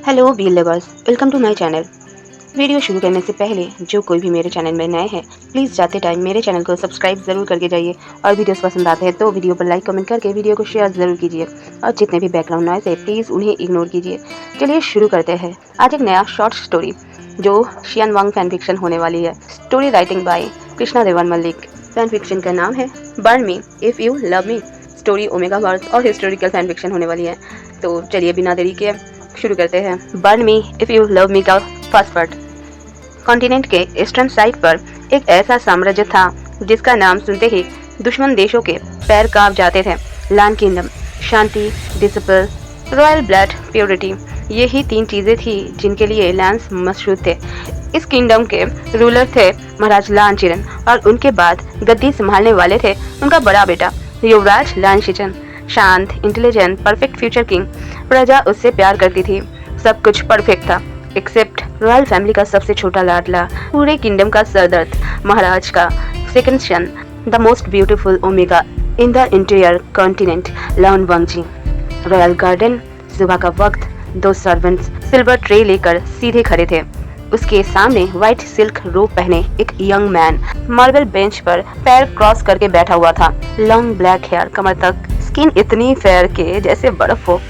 Hello B lovers, welcome to my channel. Video शुरू करने से पहले जो कोई भी मेरे चैनल में नए हैं प्लीज़ जाते टाइम मेरे चैनल को सब्सक्राइब ज़रूर करके जाइए और वीडियोस पसंद आते हैं तो वीडियो पर लाइक कमेंट करके वीडियो को शेयर ज़रूर कीजिए और जितने भी बैकग्राउंड नॉइस है प्लीज़ उन्हें इग्नोर कीजिए। चलिए शुरू करते हैं। आज एक नया शॉर्ट स्टोरी जो शियान वांग फैन फिक्शन होने वाली है। Story writing by Krishna Devan Mallik. Fan fiction का नाम है burn me if you love me. Story omega verse और हिस्टोरिकल फैन फिक्शन होने वाली है। तो चलिए बिना देरी के शुरू करते हैं। Burn me if you love मी का फर्स्ट पार्ट। कॉन्टिनेंट के ईस्टर्न साइड पर एक ऐसा साम्राज्य था जिसका नाम सुनते ही दुश्मन देशों के पैर कांप जाते थे। लान किंगडम, शांति, डिसिप्लिन, रॉयल ब्लड, प्योरिटी, यही 3 चीज़ें थी जिनके लिए लैंस मशहूर थे। इस किंगडम के रूलर थे महाराज लान चिरन और उनके बाद गद्दी संभालने वाले थे उनका बड़ा बेटा युवराज लान शिचन। शांत, इंटेलिजेंट, परफेक्ट फ्यूचर किंग। प्रजा उससे प्यार करती थी। सब कुछ परफेक्ट था एक्सेप्ट रॉयल फैमिली का सबसे छोटा लाडला, पूरे किंगडम का सरदर्द, महाराज का second son, the most beautiful omega in the interior continent, Lan Wangji. Royal garden, सुबह का वक्त, 2 सर्वेंट्स सिल्वर ट्रे लेकर सीधे खड़े थे। उसके सामने व्हाइट सिल्क रोब पहने एक यंग मैन मार्बल बेंच पर पैर क्रॉस करके बैठा हुआ था। लॉन्ग ब्लैक हेयर कमर तक, स्किन इतनी फेयर के जैसे बर्फ हो,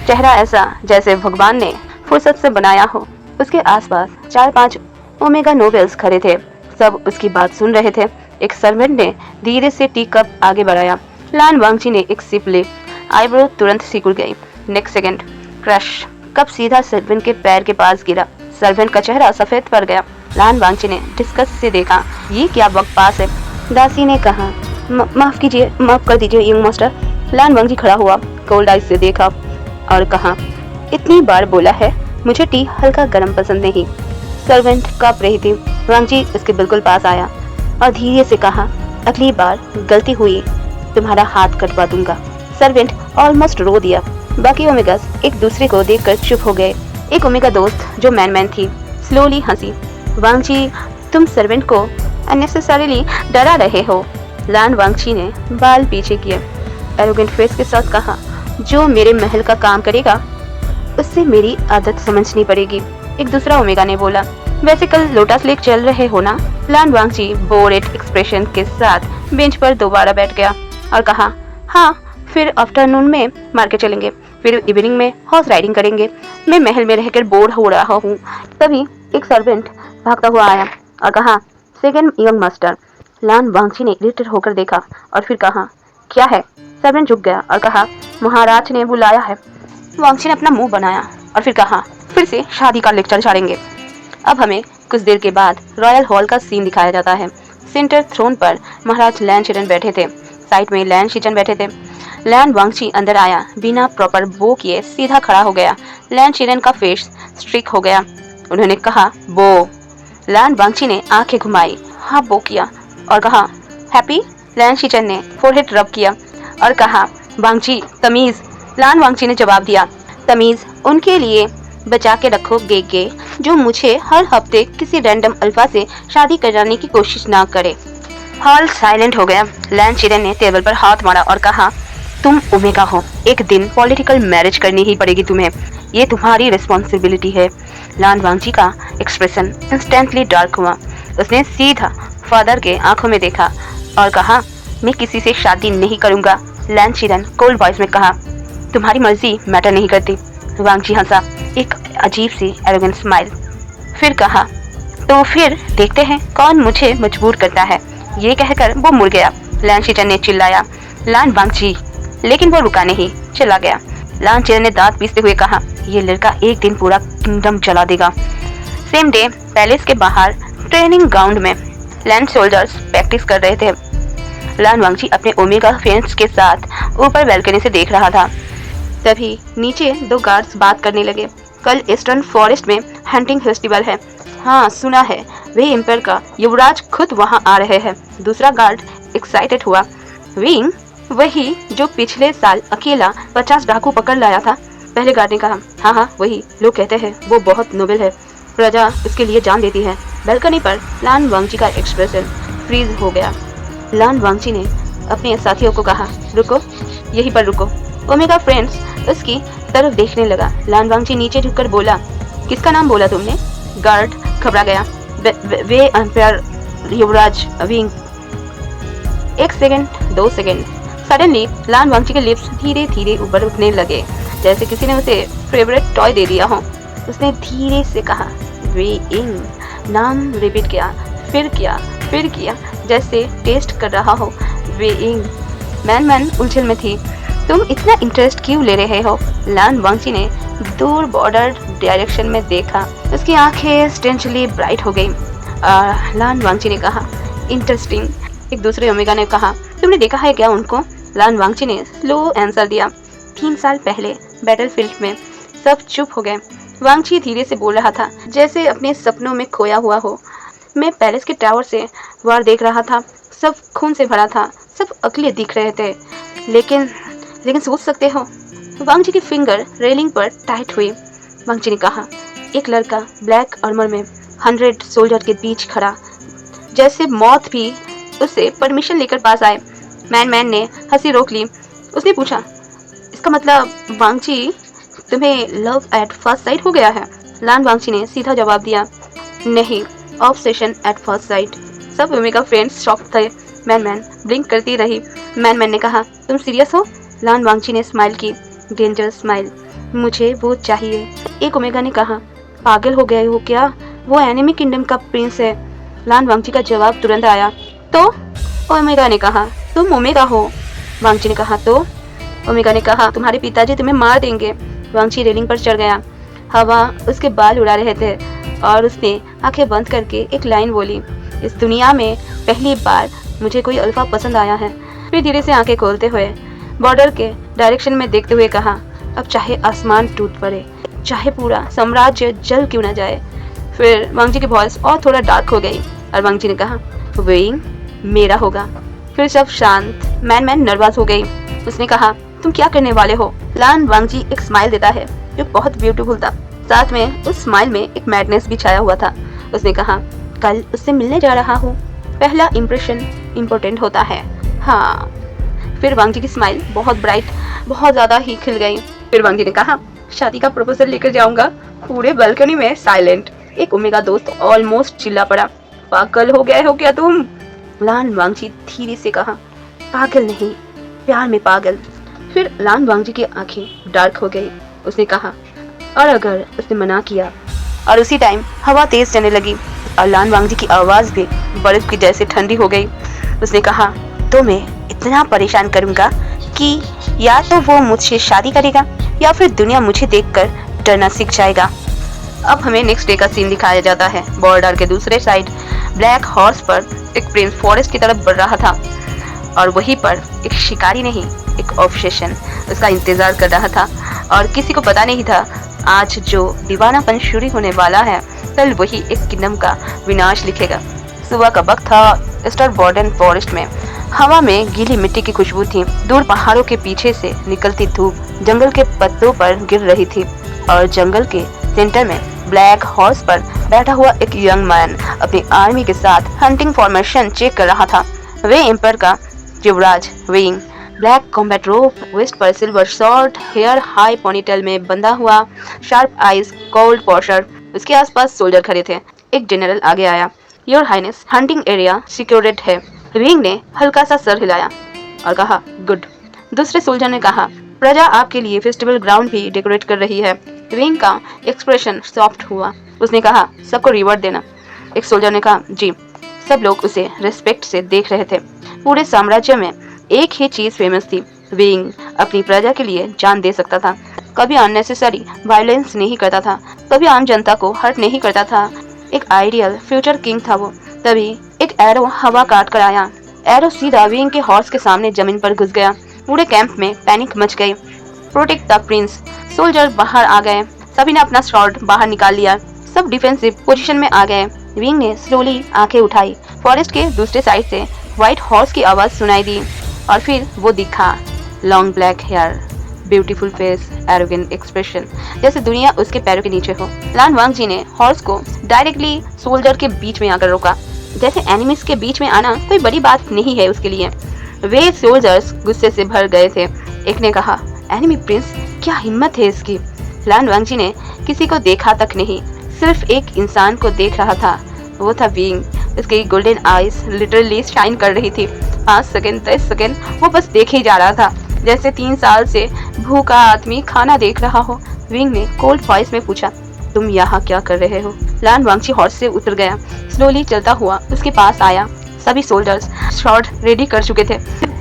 चेहरा ऐसा जैसे भगवान ने फुर्सत से बनाया हो। उसके आसपास 4-5 ओमेगा नोबल्स खड़े थे। सब उसकी बात सुन रहे थे। एक सर्वेंट ने धीरे से टी कप आगे बढ़ाया। लान वांगजी ने एक सिप ली। आईब्रो तुरंत सिकुड़ गई। नेक्स्ट सेकंड क्रश, कप सीधा सर्वेंट के पैर के पास गिरा। सर्वेंट का चेहरा सफेद पड़ गया। लान वांगजी ने डिस्कस से देखा, ये क्या बकवास है। दासी ने कहा, माफ कीजिए, माफ कर दीजिए यंग मास्टर। लान वांगजी खड़ा हुआ, कोल्ड आइज से देखा और कहा, इतनी बार बोला है मुझे टी हल्का गर्म पसंद नहीं। सर्वेंट कांप रही थी। वांगजी उसके बिल्कुल पास आया और धीरे से कहा, अगली बार गलती हुई तुम्हारा हाथ कटवा दूंगा। सर्वेंट ऑलमोस्ट रो दिया। बाकी ओमेगास एक दूसरे को देखकर चुप हो गए। एक ओमेगा दोस्त जो मैन थी स्लोली हंसी। वांगजी, तुम सर्वेंट को अननेसेसरीली डरा रहे हो। लान वांगजी ने बाल पीछे किए, एरोगेंट फेस के साथ कहा, जो मेरे महल का काम करेगा उससे मेरी आदत समझनी पड़ेगी। एक दूसरा ओमेगा ने बोला, वैसे कल लोटस लेक चल रहे हो ना। लान वांगजी बोरेड एक्सप्रेशन के साथ बेंच पर दोबारा बैठ गया और कहा, हाँ, फिर आफ्टरनून में मार्केट चलेंगे, फिर इवनिंग में हॉर्स राइडिंग करेंगे। मैं महल में रहकर बोर हो रहा हूँ। तभी एक सर्वेंट भागता हुआ आया और कहा, सेकंड यंग मास्टर। लान वांगजी ने इरिटेट होकर देखा और फिर कहा, क्या है। सर्वेंट झुक गया और कहा, महाराज ने बुलाया है। वांगजी ने अपना मुंह बनाया और फिर कहा, फिर से शादी का लेक्चर झाड़ेंगे। अब हमें कुछ देर के बाद रॉयल हॉल का सीन दिखाया जाता है। सेंटर थ्रोन पर महाराज लैन शिचन बैठे थे। साइड में लैन शिचन बैठे थे। लैन वांगजी अंदर आया, बिना प्रॉपर बो किए सीधा खड़ा हो गया। लैन शिचन का फेस स्ट्रिक हो गया। उन्होंने कहा, बो। लैन वांगजी ने आंखें घुमाई, हाँ बो किया और कहा, हैप्पी। लैन शिचन ने फोरहेड रब किया और कहा, वांगजी तमीज। लान वांगजी ने जवाब दिया, तमीज उनके लिए बचा के रखो गेगे जो मुझे हर हफ्ते किसी रैंडम अल्फा से शादी कराने की कोशिश ना करे। हॉल साइलेंट हो गया। लैन शिचन ने टेबल पर हाथ मारा और कहा, तुम ओमेगा हो, एक दिन पॉलिटिकल मैरिज करनी ही पड़ेगी तुम्हें, ये तुम्हारी रिस्पॉन्सिबिलिटी है। लान वांगजी का एक्सप्रेशन इंस्टेंटली डार्क हुआ। उसने सीधा फादर के आंखों में देखा और कहा, मैं किसी से शादी नहीं करूंगा। लैन शिचन कोल्ड वॉइस में कहा, तुम्हारी मर्जी मैटर नहीं करती। वांगजी हंसा, एक अजीब सी एरोगेंट स्माइल। फिर कहा, तो फिर देखते हैं कौन मुझे मजबूर करता है। ये कहकर वो मुड़ गया। लैन शिचन ने चिल्लाया, लान वांगजी, लेकिन वो रुका नहीं, चला गया। लान शिचन ने दांत पीसते हुए कहा, ये लड़का एक दिन पूरा किंगडम जला देगा। सेम डे पैलेस के बाहर ट्रेनिंग ग्राउंड में लैंड सोल्जर्स प्रैक्टिस कर रहे थे। लान वांगजी अपने ओमेगा फ्रेंड्स के साथ ऊपर बैल्कनी से देख रहा था। तभी नीचे 2 गार्ड्स बात करने लगे, कल ईस्टर्न फॉरेस्ट में हंटिंग फेस्टिवल है। हाँ सुना है, वे एम्पायर का युवराज खुद वहाँ आ रहे हैं। दूसरा गार्ड एक्साइटेड हुआ, विंग, वही जो पिछले साल अकेला 50 डाकू पकड़ लाया था। पहले गार्ड ने कहा, हाँ हाँ वही, लोग कहते हैं वो बहुत नोबल है, प्रजा उसके लिए जान देती है। बैल्कनी पर लान वांगजी का एक्सप्रेशन फ्रीज हो गया। लान वांगजी ने अपने साथियों को कहा, रुको, यहीं पर रुको। ओमेगा फ्रेंड्स उसकी तरफ देखने लगा। लान वांगची नीचे झुककर बोला, किसका नाम बोला तुमने? गार्ड घबरा गया। वे एम्पायर युवराज विंग। 1 second, 2 second. सडनली लान वांगची के लिप्स धीरे धीरे ऊपर उठने लगे, जैसे किसी ने उसे फेवरेट टॉय दे दिया हो। उसने धीरे से कहा, वे इंग। नाम रिपीट किया, फिर किया, जैसे टेस्ट कर रहा हो। वे इंग। मैन उलझन में थी। तुम इतना इंटरेस्ट क्यों ले रहे हो? लान वांगची ने दूर बॉर्डर डायरेक्शन में देखा। उसकी आंखें स्ट्रेंजली ब्राइट हो गई। लान वांगची ने कहा, इंटरेस्टिंग। एक दूसरे ओमेगा ने कहा, तुमने देखा है क्या उनको? लान वांगची ने स्लो आंसर दिया, 3 साल पहले बैटलफील्ड में। सब चुप हो गए। वांगची धीरे से बोल रहा था, जैसे अपने सपनों में खोया हुआ हो। मैं पैलेस के टावर से वार देख रहा था। सब खून से भरा था, सब अकेले दिख रहे थे। लेकिन सोच सकते हो? वांगची की फिंगर रेलिंग पर टाइट हुई। वांगची ने कहा, एक लड़का ब्लैक आर्मर में 100 सोल्जर के बीच खड़ा, जैसे मौत भी उससे परमिशन लेकर पास आए। मैन ने हंसी रोक ली। उसने पूछा, इसका मतलब वांगची तुम्हें लव एट फर्स्ट साइट हो गया है? लान वांगची ने सीधा जवाब दिया, नहीं, ऑब्सेशन एट फर्स्ट साइट। सब ओमेगा फ्रेंड्स शॉक थे। मैन ब्लिंक करती रही। मैन ने कहा, तुम सीरियस हो? लान वांगची ने स्माइल की, डेंजर स्माइल। मुझे वो चाहिए। एक ओमेगा ने कहा, पागल हो गए हो क्या? वो एनिमी किंगडम का प्रिंस है। लान वांगची का जवाब तुरंत आया, तो? ओमेगा ने कहा, तुम ओमेगा हो। वांगची ने कहा, तो? ओमेगा ने कहा, तुम्हारे पिताजी तुम्हें मार देंगे। वांगची रेलिंग पर चढ़ गया। हवा उसके बाल उड़ा रहे थे और उसने आंखें बंद करके एक लाइन बोली, इस दुनिया में पहली बार मुझे कोई अल्फा पसंद आया है। फिर धीरे से आंखें खोलते हुए बॉर्डर के डायरेक्शन में देखते हुए कहा, अब चाहे आसमान टूट पड़े, चाहे पूरा साम्राज्य जल क्यों न जाए। फिर वांगची की वॉइस और थोड़ा डार्क हो गई और वांगची ने कहा, वेइंग मेरा होगा। फिर सब शांत। मैन नर्वस हो गई। उसने कहा, तुम क्या करने वाले हो? लान वांगची एक स्माइल देता है जो बहुत ब्यूटीफुल था। साथ में उस स्माइल में एक मैडनेस भी छाया हुआ था। उसने कहा, कल उससे मिलने जा रहा हूँ। पहला इंप्रेशन इम्पोर्टेंट होता है। हाँ। फिर वांगची की स्माइल बहुत ब्राइट, बहुत ज्यादा ही खिल गई। फिर वांगची ने कहा, शादी का प्रपोजल लेकर जाऊंगा। पूरे बालकनी में साइलेंट। एक ओमेगा दोस्त ऑलमोस्ट चिल्ला पड़ा, पागल हो गए हो क्या तुम? लान वांगची धीरे से कहा, पागल नहीं, प्यार में पागल। फिर लान वांगची की आंखें डार्क हो गई। उसने कहा, और अगर उसने मना किया? और उसी टाइम हवा तेज चलने लगी और लान वांगची की आवाज भी बर्फ की जैसे ठंडी हो गई। उसने कहा, तो मैं इतना परेशान करूंगा कि या तो वो मुझसे शादी करेगा या फिर दुनिया मुझे देखकर डरना सीख जाएगा। अब हमें नेक्स्ट डे का सीन दिखाया जाता है। बॉर्डर के दूसरे साइड ब्लैक हॉर्स पर एक प्रिंस फॉरेस्ट की तरफ बढ़ रहा था और वहीं पर एक शिकारी नहीं, एक ऑब्सेशन उसका इंतजार कर रहा था। और किसी को पता नहीं था आज जो दीवानापन शुरू होने वाला है, कल वही एक किंगडम का विनाश लिखेगा। सुबह का वक्त था। स्टार बॉर्डन फॉरेस्ट में हवा में गीली मिट्टी की खुशबू थी। दूर पहाड़ों के पीछे से निकलती धूप जंगल के पत्तों पर गिर रही थी और जंगल के सेंटर में ब्लैक हॉर्स पर बैठा हुआ एक यंग मैन अपनी आर्मी के साथ हंटिंग फॉर्मेशन चेक कर रहा था। वे एम्पायर का युवराज Wing, black combat robe, waist पर silver short, hair high ponytail में बंधा हुआ, शार्प आईज, कोल्ड पोस्चर। उसके आसपास सोल्जर खड़े थे। एक जनरल आगे आया, your highness, hunting area secured है। विंग ने हल्का सा सर हिलाया और कहा, गुड। दूसरे सोल्जर ने कहा, प्रजा आपके लिए फेस्टिवल ग्राउंड भी डेकोरेट कर रही है। विंग का एक्सप्रेशन सॉफ्ट हुआ। उसने कहा, सबको रिवॉर्ड देना। एक सोल्जर ने कहा, जी। सब लोग उसे रिस्पेक्ट से देख रहे थे। पूरे साम्राज्य में एक ही चीज फेमस थी, विंग अपनी प्रजा के लिए जान दे सकता था। कभी अननेसेसरी वायलेंस नहीं करता था, कभी आम जनता को हर्ट नहीं करता था। एक आइडियल फ्यूचर किंग था वो। तभी एक एरो हवा काट कर आया। एरो सीधा विंग के हॉर्स के सामने जमीन पर घुस गया। पूरे कैंप में पैनिक मच गई। Protect the Prince. सोल्जर बाहर आ गए। सभी ने अपना शॉर्ट बाहर निकाल लिया। सब डिफेंसिव पोजीशन में आ गए। विंग ने स्लोली आंखें उठाई। फॉरेस्ट के दूसरे साइड से व्हाइट हॉर्स की आवाज सुनाई दी और फिर वो दिखा। Long black hair, beautiful face, arrogant expression, जैसे दुनिया उसके पैरों के नीचे हो। लान वांगची ने हॉर्स को डायरेक्टली सोल्जर के बीच में आकर रोका, जैसे एनिमीज के बीच में आना कोई बड़ी बात नहीं है उसके लिए। वे सोल्जर्स गुस्से से भर गए थे। एक ने कहा, एनिमी प्रिंस, क्या हिम्मत है इसकी। लान वांगजी ने किसी को देखा तक नहीं, सिर्फ एक इंसान को देख रहा था। वो था विंग। उसकी गोल्डन आईज लिटरली शाइन कर रही थी। 5 सेकंड 10 सेकंड वो बस देखे ही जा रहा था, जैसे 3 साल से भूखा आदमी खाना देख रहा हो। विंग ने कोल्ड वॉइस में पूछा, तुम यहाँ क्या कर रहे हो। लान वांगजी हॉर्स से उतर गया, स्लोली चलता हुआ उसके पास आया। सभी सोल्जर्स शॉट रेडी कर चुके थे,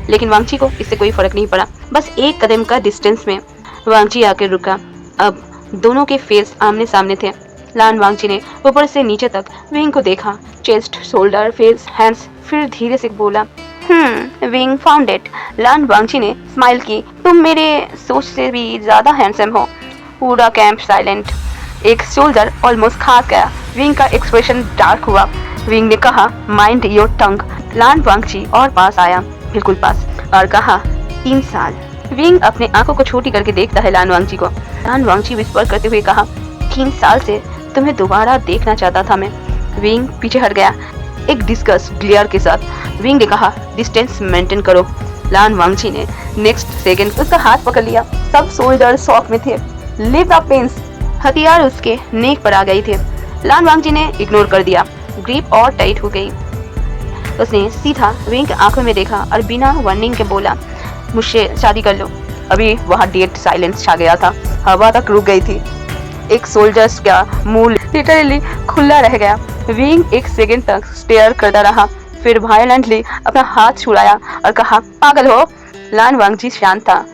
लेकिन वांगजी को इससे कोई फर्क नहीं पड़ा। बस 1 कदम का डिस्टेंस में वांगजी आकर रुका। अब दोनों के फेस आमने सामने थे। लान वांगजी ने ऊपर से नीचे तक विंग को देखा, चेस्ट, शोल्डर, फेस, हैंड्स, फिर धीरे से बोला, विंग फाउंड इट। लान वांगजी ने स्माइल की, तुम मेरे सोच से भी ज्यादा हैंडसम हो। पूरा कैंप साइलेंट। एक सोल्जर ऑलमोस्ट खास गया। विंग का एक्सप्रेशन डार्क हुआ। विंग ने कहा, माइंड योर टंग। लान वांगजी और पास आया, बिल्कुल पास, और कहा, 3 साल। विंग अपने आंखों को छोटी करके देखता है लान वांगजी को। लान वांगजी विस्पर करते हुए कहा, 3 साल से तुम्हें दोबारा देखना चाहता था मैं। विंग पीछे हट गया, एक डिस्कस ग्लेयर के साथ। विंग ने कहा, डिस्टेंस मेंटेन करो। लान वांगजी ने नेक्स्ट सेकंड उसका हाथ पकड़ लिया। सब सोल्जर शॉक में थे। Leave the pens. हथियार उसके नेक पर आ गए थे। लान वांगजी ने इग्नोर कर दिया। ग्रिप और टाइट हो गई। उसने सीधा विंग के आंखों में देखा और बिना वार्निंग के बोला, मुझसे शादी कर लो। अभी वहाँ डेड साइलेंस छा गया था, हवा तक रुक गई थी। एक सोल्जर्स का मुंह लिटरली खुला रह गया। विंग 1 सेकंड तक स्टेयर करता रहा, फिर वायलेंटली अपना हाथ छुड़ाया और कहा, पागल हो। लान वांगजी शांत था।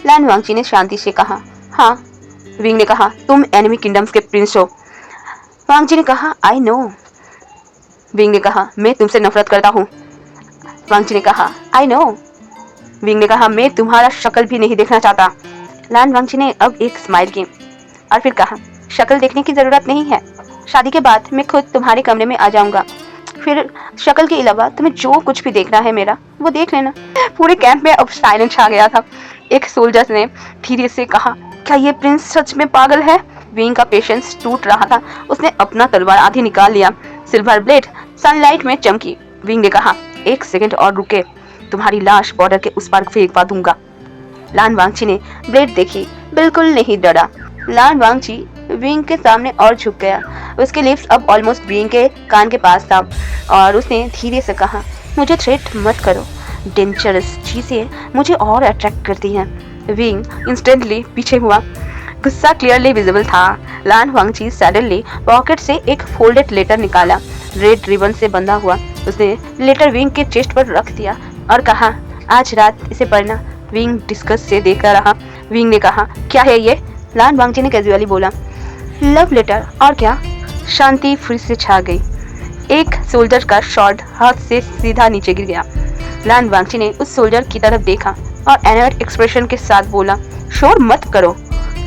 लान वांगजी ने शांति से कहा, हाँ। विंग ने कहा, तुम एनिमी किंगडम्स के प्रिंस हो। वांगजी ने कहा, आई नो। विंग ने कहा, मैं तुमसे नफरत करता हूँ। वांगजी ने कहा, आई नो। विंग ने कहा, मैं तुम्हारा शक्ल भी नहीं देखना चाहता। लान वांगजी ने अब एक स्माइल की और फिर कहा, शक्ल देखने की जरूरत नहीं है। शादी के बाद मैं खुद तुम्हारे कमरे में आ जाऊंगा, फिर शक्ल के अलावा तुम्हें जो कुछ भी देखना है मेरा, वो देख लेना। पूरे कैंप में अब साइलेंस छा गया था। एक सोल्जर ने धीरे से कहा, क्या ये प्रिंस सच में पागल है। विंग का पेशेंस टूट रहा था। उसने अपना तलवार आधी निकाल लिया। सिल्वर ब्लेड सनलाइट में चमकी। विंग ने कहा, 1 सेकंड और रुके, तुम्हारी लाश बॉर्डर के उस पार फेंकवा दूंगा। लान वांगजी ने ब्लेड देखी, बिल्कुल नहीं डरा। लान वांगजी विंग के सामने और झुक गया। उसके लिप्स अब ऑलमोस्ट विंग के कान के पास था और उसने धीरे से कहा, मुझे थ्रेट मत करो, डेंजरस चीजें मुझे और अट्रैक्ट करती हैं। विंग इंस्टेंटली पीछे हुआ, गुस्सा क्लियरली विजिबल था। लान वांगजी सडनली पॉकेट से एक फोल्डेड लेटर निकाला, रेड रिबन से बंधा हुआ। उसने लेटर विंग के चेस्ट पर रख दिया और कहा, आज रात इसे पढ़ना। विंग डिस्कस से देखता रहा। विंग ने कहा, क्या है ये। लान वांगजी ने कैजुअली बोला, लव लेटर। और क्या। शांति फिर से छा गई। एक सोल्जर का शॉट हाथ से सीधा नीचे गिर गया। लान वांगजी ने उस सोल्जर की तरफ देखा और एनर्ट एक्सप्रेशन के साथ बोला, शोर मत करो।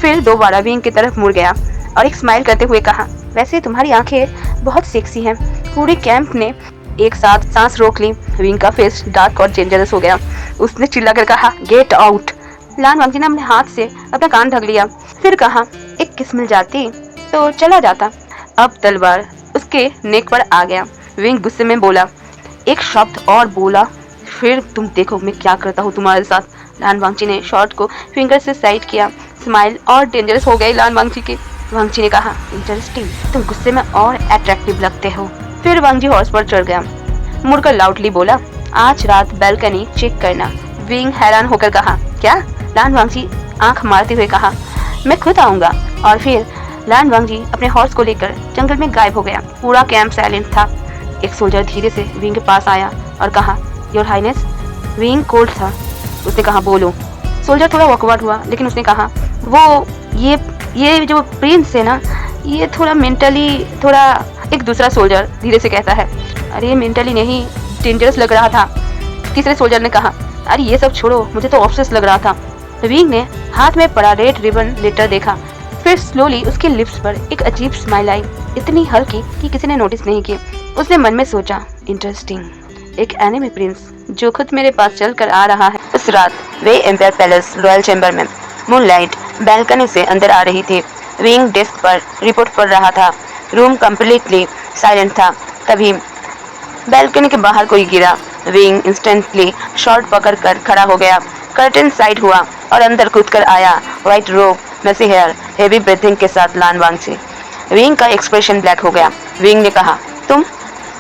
फिर दोबारा विंग की तरफ मुड़ गया और एक स्माइल करते हुए कहा, वैसे तुम्हारी आंखें बहुत सेक्सी हैं। पूरे कैंप ने एक साथ सांस रोक ली। विंग का फेस डार्क और डेंजरस हो गया। उसने चिल्लाकर कहा, गेट आउट। लान वांगजी ने अपने हाथ से अपना कान ढक लिया, फिर कहा, एक किस मिल जाती तो चला जाता। अब तलवार उसके नेक पर आ गया। विंग गुस्से में बोला, एक शब्द और बोला, फिर तुम देखो मैं क्या करता हूँ तुम्हारे साथ। लान वांगजी ने शॉट को फिंगर से साइड किया। स्माइल और डेंजरस हो गई लान वांगजी की। वांगजी ने कहा, इंटरेस्टिंग, तुम गुस्से में और अट्रैक्टिव लगते हो। फिर वांगजी हॉर्स पर चढ़ गया, मुड़कर लाउडली बोला, आज रात बैल्कनी चेक करना। विंग हैरान होकर कहा, क्या। लान वांगजी आंख मारते हुए कहा, मैं खुद आऊंगा। और फिर लान वांगजी अपने हॉर्स को लेकर जंगल में गायब हो गया। पूरा कैंप साइलेंट था। एक सोल्जर धीरे से विंग के पास आया और कहा, योर हाइनेस। विंग कोल्ड था। उसने कहा, बोलो। सोल्जर थोड़ा ऑकवर्ड हुआ, लेकिन उसने कहा, वो ये जो प्रिंस है ना, ये थोड़ा मेंटली थोड़ा। एक दूसरा सोल्जर धीरे से कहता है, अरे मेंटली नहीं, डेंजरस लग रहा था। तीसरे सोल्जर ने कहा, अरे ये सब छोड़ो, मुझे तो ऑब्सेस लग रहा था। विंग ने हाथ में पड़ा रेड रिबन लेटर देखा। फिर स्लोली उसके लिप्स पर एक अजीब स्माइल आई, इतनी हल्की कि किसी ने नोटिस नहीं की। उसने मन में सोचा, इंटरेस्टिंग, एक एनिमी प्रिंस जो खुद मेरे पास चल कर आ रहा है। उस रात वे एम्पायर पैलेस रॉयल चैम्बर में मूनलाइट बैल्कनी से अंदर आ रही थी। विंग डेस्क पर रिपोर्ट पढ़ रहा था। रूम कम्प्लीटली साइलेंट था। तभी बैल्कनी के बाहर कोई गिरा। विंग इंस्टेंटली शॉर्ट पकड़ कर खड़ा हो गया। कर्टन साइड हुआ। और अंदर कूदकर आया व्हाइट रोब, मेसी हेयर, हेवी ब्रीथिंग के साथ लान वांगची। विंग का एक्सप्रेशन ब्लैक हो गया। विंग ने कहा, तुम?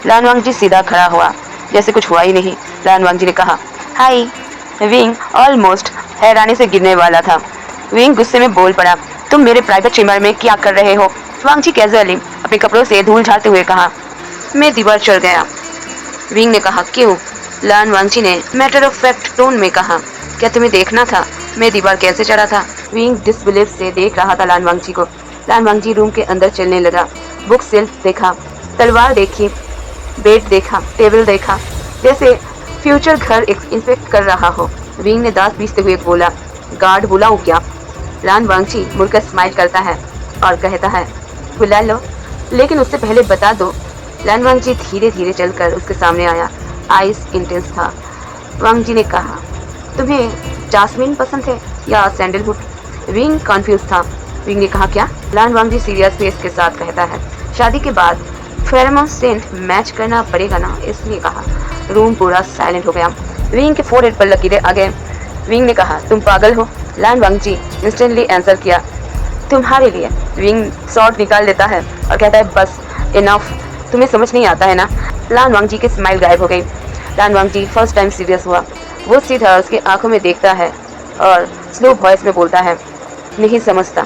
लान वांगची सीधा खड़ा हुआ, जैसे कुछ हुआ ही नहीं। लान वांगची ने कहा, हाय। विंग ऑलमोस्ट हैरानी से गिरने वाला था। विंग गुस्से में बोल पड़ा, तुम मेरे प्राइवेट चेम्बर में क्या कर रहे हो? वांगची कैजुअली अपने कपड़ों से धूल झाड़ते हुए कहा, मैं दीवार चढ़ गया। विंग ने कहा, क्यों? लान वांगची ने मैटर ऑफ फैक्ट टोन में कहा, क्या तुम्हें देखना था मैं दीवार कैसे चढ़ा था? विंग डिसबिलीफ से देख रहा था लान वांगची को। लान वांगची रूम के अंदर चलने लगा। बुक सेल्फ देखा, तलवार देखी, बेड देखा, टेबल देखा, जैसे फ्यूचर घर इंस्पेक्ट कर रहा हो। विंग ने दांत पीसते हुए बोला, गार्ड बुलाऊं क्या? लान वांगची मुड़कर स्माइल करता है और कहता है, बुला लो, लेकिन उससे पहले बता दो। लान वांगची धीरे धीरे चलकर उसके सामने आया। आइस इंटेंस था। वांगची ने कहा, तुम्हें जास्मिन पसंद है या सैंडलवुड? विंग कॉन्फ्यूज था। विंग ने कहा, क्या? लान वांगची सीरियस फेस के साथ कहता है, शादी के बाद फेरोमोन सेंट मैच करना पड़ेगा ना, इसलिए कहा। रूम पूरा साइलेंट हो गया। विंग के फोरहेड पर लकीरें आ गए। विंग ने कहा, तुम पागल हो? लान वांगची इंस्टेंटली आंसर किया, तुम्हारे लिए। विंग शॉर्ट निकाल लेता है और कहता है, बस इनफ, तुम्हें समझ नहीं आता है ना? लान वांगची की स्माइल गायब हो गई। लान वांगची फर्स्ट टाइम सीरियस हुआ। वो सीधा उसके आंखों में देखता है और स्लो वॉइस में बोलता है, नहीं समझता,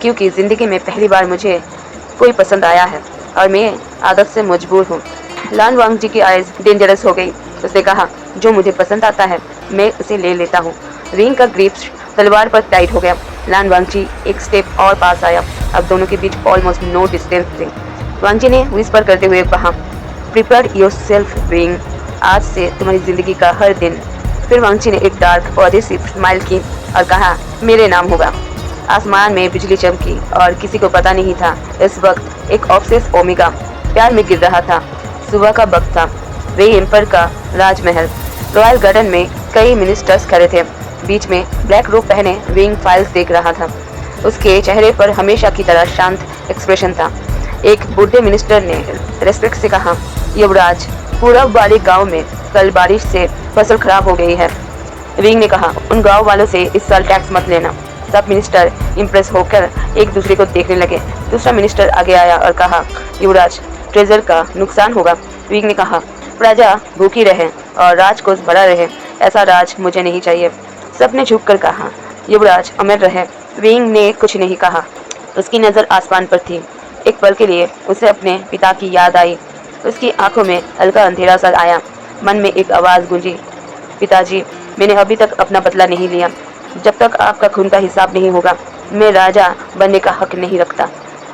क्योंकि जिंदगी में पहली बार मुझे कोई पसंद आया है और मैं आदत से मजबूर हूँ। लान वांगची की आइज डेंजरस हो गई। उसने कहा, जो मुझे पसंद आता है मैं उसे ले लेता हूँ। विंग का ग्रिप तलवार पर टाइट हो गया। लान वांगची एक स्टेप और पास आया। अब दोनों के बीच ऑलमोस्ट नो डिस्टेंस थी। वांगची ने विस्पर करते हुए कहा, प्रिपेयर योरसेल्फ विंग, आज से तुम्हारी जिंदगी का हर दिन। फिर वांगची ने एक डार्क और स्माइल की और कहा, मेरे नाम होगा। आसमान में बिजली चमकी और किसी को पता नहीं था इस वक्त एक ऑब्सेस ओमेगा प्यार में गिर रहा था। सुबह का वक्त था। वे एम्पर का राजमहल, रॉयल गार्डन में कई मिनिस्टर्स खड़े थे। बीच में ब्लैक रोब पहने विंग फाइल्स देख रहा था। उसके चेहरे पर हमेशा की तरह शांत एक्सप्रेशन था। एक बूढ़े मिनिस्टर ने रेस्पेक्ट से कहा, युवराज, पूरब वाले गांव में कल बारिश से फसल खराब हो गई है। विंग ने कहा, उन गांव वालों से इस साल टैक्स मत लेना। सब मिनिस्टर इम्प्रेस होकर एक दूसरे को देखने लगे। दूसरा मिनिस्टर आगे आया और कहा, युवराज, ट्रेजर का नुकसान होगा। विंग ने कहा, प्रजा भूखी रहे और राजकोष भरा रहे, ऐसा राज मुझे नहीं चाहिए। सबने झुककर कहा, युवराज अमर रहे। विंग ने कुछ नहीं कहा। उसकी नज़र आसमान पर थी। एक पल के लिए उसे अपने पिता की याद आई। उसकी आंखों में हल्का अंधेरा सा आया। मन में एक आवाज़ गूंजी, पिताजी, मैंने अभी तक अपना बदला नहीं लिया। जब तक आपका खून का हिसाब नहीं होगा मैं राजा बनने का हक नहीं रखता।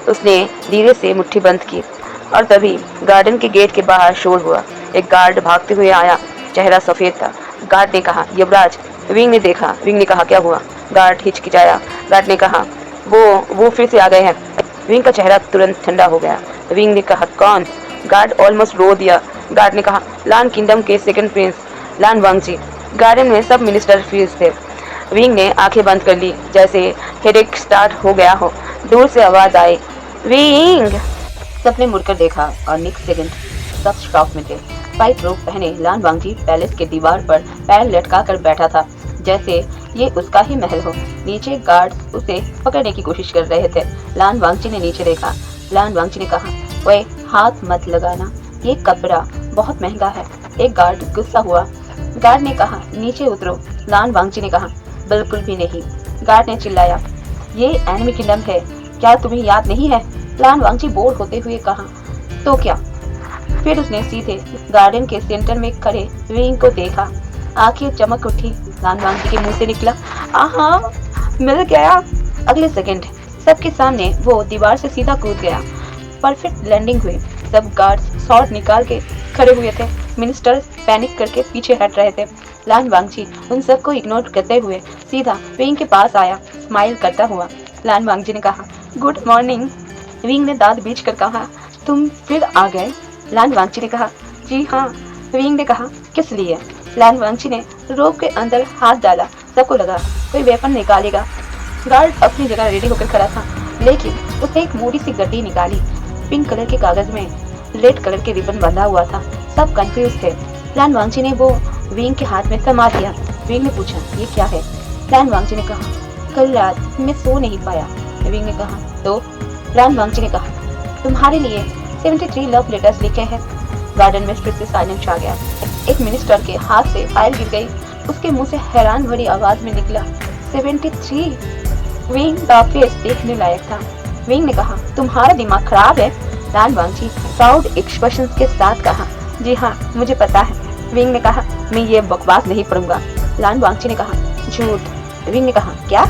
उसने धीरे से मुट्ठी बंद की और तभी गार्डन के गेट के बाहर शोर हुआ। एक गार्ड भागते हुए आया। चेहरा सफ़ेद था। गार्ड ने कहा, युवराज। विंग ने देखा। विंग ने कहा, क्या हुआ? गार्ड हिचकिचाया। गार्ड ने कहा, वो फिर से आ गए हैं। विंग का चेहरा तुरंत ठंडा हो गया। विंग ने कहा, कौन? गार्ड ऑलमोस्ट रो दिया। गार्ड ने कहा, लान किंगडम के सेकंड प्रिंस, लान वांगची। गार्डन में सब मिनिस्टर फीस थे। विंग ने आंखें बंद कर ली, जैसे हेडेक स्टार्ट हो गया हो। दूर से आवाज आई, विंग। सबने मुड़कर देखा और नेक्स्ट सेकंड सब शॉक में थे। व्हाइट रोब पहने लान वांगची पैलेस के दीवार पर पैर लटका कर बैठा था, जैसे ये उसका ही महल हो। नीचे गार्ड्स उसे पकड़ने की कोशिश कर रहे थे। लान वांगची ने नीचे देखा। लान वांगची ने कहा, ओए, हाथ मत लगाना, ये कपड़ा बहुत महंगा है। एक गार्ड गुस्सा हुआ। गार्ड ने कहा, नीचे उतरो। लान वांगची ने कहा, बिल्कुल भी नहीं। गार्ड ने चिल्लाया, ये एनिमी किंगडम है, क्या तुम्हें याद नहीं है? लान वांगची बोर होते हुए कहा, तो क्या? फिर उसने सीधे गार्डन के सेंटर में खड़े विंग को देखा। आंखें चमक उठी। लान वांगची के मुंह से निकला, आहा, मिल गया। अगले सेकंड सबके सामने वो दीवार से सीधा कूद गया। परफेक्ट लैंडिंग हुई। सब गार्ड्स शॉट निकाल के खड़े हुए थे। मिनिस्टर पैनिक करके पीछे हट रहे थे। लान वांगची उन सबको इग्नोर करते हुए सीधा विंग के पास आया, स्माइल करता हुआ। लान वांगची ने कहा, गुड मॉर्निंग। विंग ने दांत बीच कर कहा, तुम फिर आ गए? लान वांगची ने कहा, जी हाँ। विंग ने कहा, किस लिए? लान वांगची ने रोब के अंदर हाथ डाला। सबको लगा कोई वेपन निकालेगा। गार्ड अपनी जगह रेडी होकर खड़ा था, लेकिन उसने एक मोटी सी गड्डी निकाली। पिंक कलर के कागज में रेड कलर के रिबन बंधा हुआ था। सब कंफ्यूज थे। लान वांगची ने वो विंग के हाथ में थमा दिया। विंग ने पूछा, ये क्या है? लान वांगची ने कहा, कल रात मैं सो नहीं पाया। विंग ने कहा, तो? लान वांगची ने कहा, तुम्हारे लिए 73 लव लेटर्स लिखे हैं। गार्डन में फिर से साइलेंस छा गया। एक मिनिस्टर के हाथ से फाइल गिर गई। उसके मुंह से हैरान भरी आवाज में निकला, 73। विंग का फेस देखने लायक था। विंग ने कहा, तुम्हारा दिमाग खराब है? लान वांगची प्राउड एक्सप्रेशन के साथ कहा, जी हाँ, मुझे पता है। विंग ने कहा, मैं ये बकवास नहीं पढ़ूंगा। लान वांगची ने कहा, झूठ। विंग ने कहा, क्या?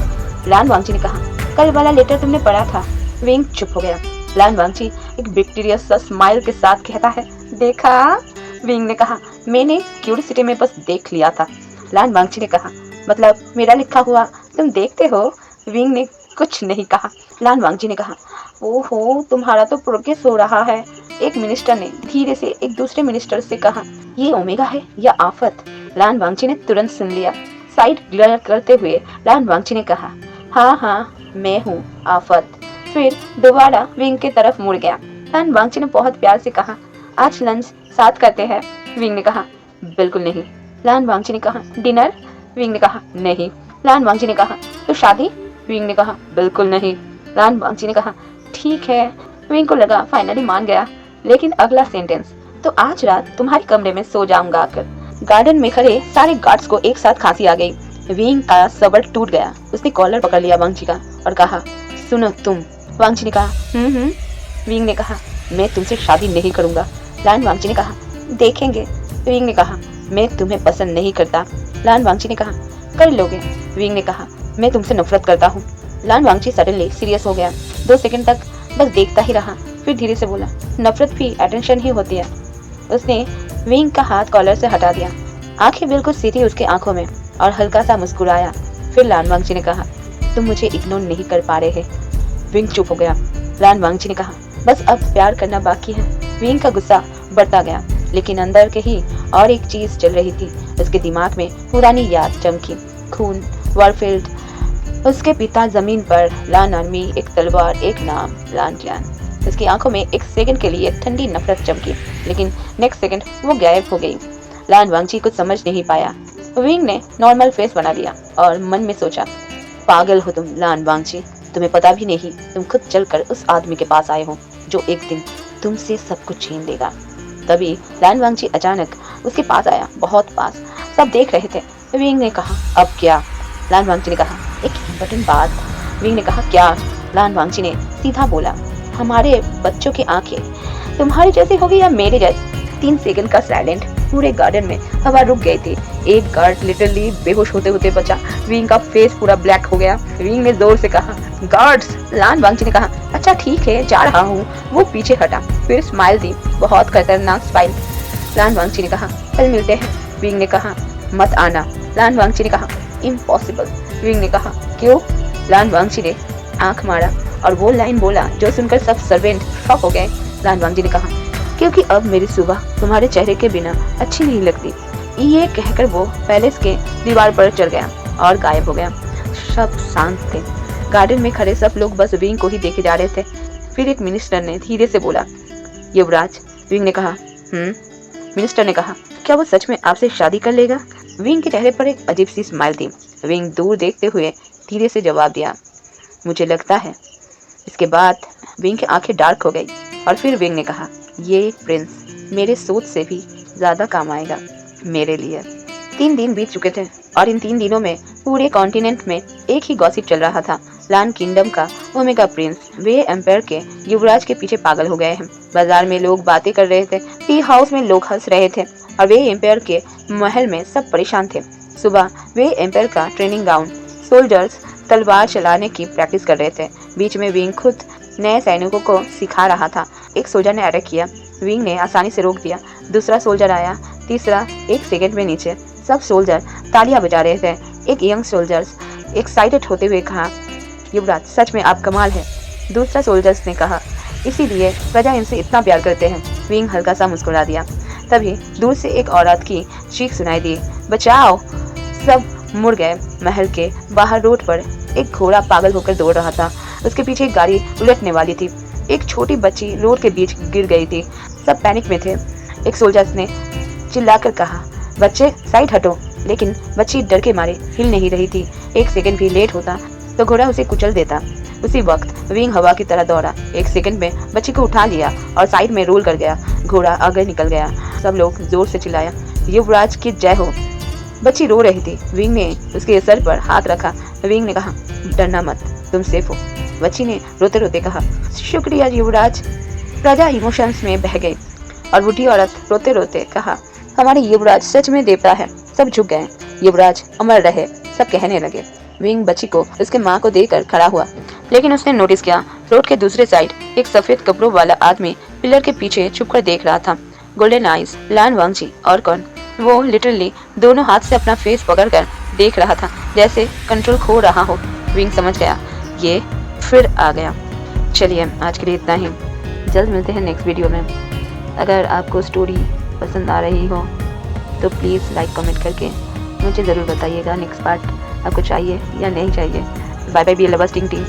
लान वांगची ने कहा, कल वाला लेटर तुमने पढ़ा था। विंग चुप हो गया। लान वांगची एक विक्टोरियस सा स्माइल के साथ कहता है, देखा? विंग ने कहा, मैंने क्यूरियोसिटी में बस देख लिया था। लान वांगची ने कहा, मतलब मेरा लिखा हुआ तुम देखते हो? विंग ने कुछ नहीं कहा। लान वांगची ने कहा, ओहो, तुम्हारा तो प्रोग्रेस हो रहा है। एक मिनिस्टर ने धीरे से एक दूसरे मिनिस्टर से कहा, ये ओमेगा है या आफत? लान वांगची ने तुरंत सुन लिया। साइड ग्लर करते हुए लान वांगची ने कहा, हाँ हाँ, मैं हूँ आफत। फिर दोबारा विंग की तरफ मुड़ गया। लान वांगची ने बहुत प्यार से कहा, आज लंच साथ करते हैं? विंग ने कहा, बिल्कुल नहीं। लान वांगची ने कहा, डिनर? विंग ने कहा, नहीं। लान वांगची ने कहा, तो शादी? विंग ने कहा, बिल्कुल नहीं। लान वांगची ने कहा, ठीक है। विंग को लगा फाइनली मान गया, लेकिन अगला सेंटेंस, तो आज रात तुम्हारे कमरे में सो जाऊंगा आकर। गार्डन में खड़े सारे गार्ड्स को एक साथ खांसी आ गई। विंग का सबर टूट गया। उसने कॉलर पकड़ लिया वांगची का और कहा, सुनो तुम। वांगची ने कहा, विंग ने कहा, मैं तुमसे शादी नहीं करूंगा। लान वांगची ने कहा, देखेंगे। विंग ने कहा, मैं तुम्हें पसंद नहीं करता। लान वांगची ने कहा, कर लोगे। विंग ने कहा, मैं तुमसे नफरत करता हूँ। लान वांगची सडनली सीरियस हो गया। 2 सेकंड तक बस देखता ही रहा, फिर धीरे से बोला, नफरत भी अटेंशन ही होती है। उसने विंग का हाथ कॉलर से हटा दिया। आंखें बिल्कुल सीधी उसके आंखों में और हल्का सा मुस्कुराया। फिर लान वांगची ने कहा, तुम मुझे इग्नोर नहीं कर पा रहे। विंग चुप हो गया। लान वांगची ने कहा, बस अब प्यार करना बाकी है। विंग का गुस्सा बढ़ता गया, लेकिन अंदर के ही और एक चीज चल रही थी। उसके दिमाग में पुरानी याद चमकी, खून, वॉरफील्ड, उसके पिता जमीन पर, लान आर्मी, एक तलवार, एक नाम, लान जान। उसकी आंखों में एक सेकंड के लिए ठंडी नफरत चमकी, लेकिन नेक्स्ट सेकंड वो गायब हो गई। लान वांगची कुछ समझ नहीं पाया। विंग ने नॉर्मल फेस बना लिया और मन में सोचा, पागल हो तुम लान वांगची, तुम्हें पता भी नहीं तुम खुद चलकर उस आदमी के पास आए हो जो एक दिन तुमसे सब कुछ छीन लेगा। तभी लान वांगची अचानक उसके पास आया, बहुत पास। सब देख रहे थे। विंग ने कहा, अब क्या? लान वांगची ने कहा, एक इम्पोर्टेंट बात। विंग ने कहा, क्या? लान वांगची ने सीधा बोला, हमारे बच्चों की आंखें तुम्हारी जैसी होगी या मेरे जैसी? 3 सेकंड का साइलेंट। पूरे गार्डन में हवा रुक गई थी। एक गार्ड लिटरली बेहोश होते होते बचा। विंग का फेस पूरा ब्लैक हो गया। विंग ने जोर से कहा, गार्ड्स। लान वांगची ने कहा, अच्छा ठीक है, जा रहा हूँ। वो पीछे हटा, फिर स्माइल दी, बहुत खतरनाक स्माइल। लान वांगची ने कहा, कल मिलते हैं। विंग ने कहा, मत आना। लान वांगची ने कहा, इम्पॉसिबल। विंग ने कहा, क्यों? लान वांगची ने आंख मारा और वो लाइन बोला जो सुनकर सब सर्वेंट शॉक हो गए। लान वांगची ने कहा, क्योंकि अब मेरी सुबह तुम्हारे चेहरे के बिना अच्छी नहीं लगती। ये कहकर वो पैलेस के दीवार पर चढ़ गया और गायब हो गया। सब शांत थे। गार्डन में खड़े सब लोग बस विंग को ही देखे जा रहे थे। फिर एक मिनिस्टर ने धीरे से बोला, युवराज। विंग ने कहा, मिनिस्टर ने कहा, क्या वो सच में आपसे शादी कर लेगा? विंग के चेहरे पर एक अजीब सी स्माइल थी। विंग दूर देखते हुए धीरे से जवाब दिया, मुझे लगता है। इसके बाद विंग की आंखें डार्क हो गई और फिर विंग ने कहा, ये प्रिंस मेरे सोच से भी ज्यादा काम आएगा मेरे लिए। 3 दिन बीत चुके थे और इन 3 दिनों में पूरे कॉन्टिनेंट में एक ही गॉसिप चल रहा था। लान किंगडम का ओमेगा प्रिंस वे एम्पायर के युवराज के पीछे पागल हो गए हैं। बाजार में लोग बातें कर रहे थे, टी हाउस में लोग हंस रहे थे और वे एम्पायर के महल में सब परेशान थे। सुबह वे एम्पायर का ट्रेनिंग ग्राउंड, सोल्जर्स तलवार चलाने की प्रैक्टिस कर रहे थे। बीच में विंग खुद नए सैनिकों को सिखा रहा था। एक सोल्जर ने अटैक किया, विंग ने आसानी से रोक दिया। दूसरा सोल्जर आया, तीसरा 1 सेकंड में नीचे। सब सोल्जर तालियां बजा रहे थे। एक यंग सोल्जर्स एक्साइटेड होते हुए कहा, युवराज सच में आप कमाल है। दूसरा सोल्जर्स ने कहा, इसीलिए प्रजा इनसे इतना प्यार करते हैं। विंग हल्का सा मुस्कुरा दिया। तभी दूर से एक औरत की चीख सुनाई दी, बचाओ। सब मुड़ गए। महल के बाहर रोड पर एक घोड़ा पागल होकर दौड़ रहा था। उसके पीछे एक गाड़ी उलटने वाली थी। एक छोटी बच्ची रोड के बीच गिर गई थी। सब पैनिक में थे। एक सोल्जर्स ने चिल्लाकर कहा, बच्चे साइड हटो। लेकिन बच्ची डर के मारे हिल नहीं रही थी। 1 सेकंड भी लेट होता तो घोड़ा उसे कुचल देता। उसी वक्त विंग हवा की तरह दौड़ा, 1 सेकंड में बच्ची को उठा लिया और साइड में रोल कर गया। घोड़ा आगे निकल गया। सब लोग जोर से चिल्लाया, युवराज की जय हो। बच्ची रो रही थी। विंग ने उसके सर पर हाथ रखा। विंग ने कहा, डरना मत, तुम सेफ हो। बच्ची ने रोते रोते कहा, शुक्रिया युवराज। राजा इमोशंस में बह गए और बूढ़ी औरत रोते रोते कहा, हमारे युवराज सच में देवता है। सब झुक गए। युवराज अमर रहे, सब कहने लगे। विंग बच्ची को उसके माँ को देकर खड़ा हुआ, लेकिन उसने नोटिस किया रोड के दूसरे साइड एक सफेद कपड़ों वाला आदमी पिलर के पीछे छुपकर देख रहा था। गोल्डन आइज, लान वांगजी। और कौन? वो लिटरली दोनों हाथ से अपना फेस पकड़कर देख रहा था, जैसे कंट्रोल खो रहा हो। विंग समझ गया, ये फिर आ गया। चलिए आज के लिए इतना ही। जल्द मिलते हैं नेक्स्ट वीडियो में। अगर आपको स्टोरी पसंद आ रही हो तो प्लीज़ लाइक कमेंट करके मुझे ज़रूर बताइएगा नेक्स्ट पार्ट आपको चाहिए या नहीं चाहिए। बाय बाय, बी लवर्स टिंग टिंग।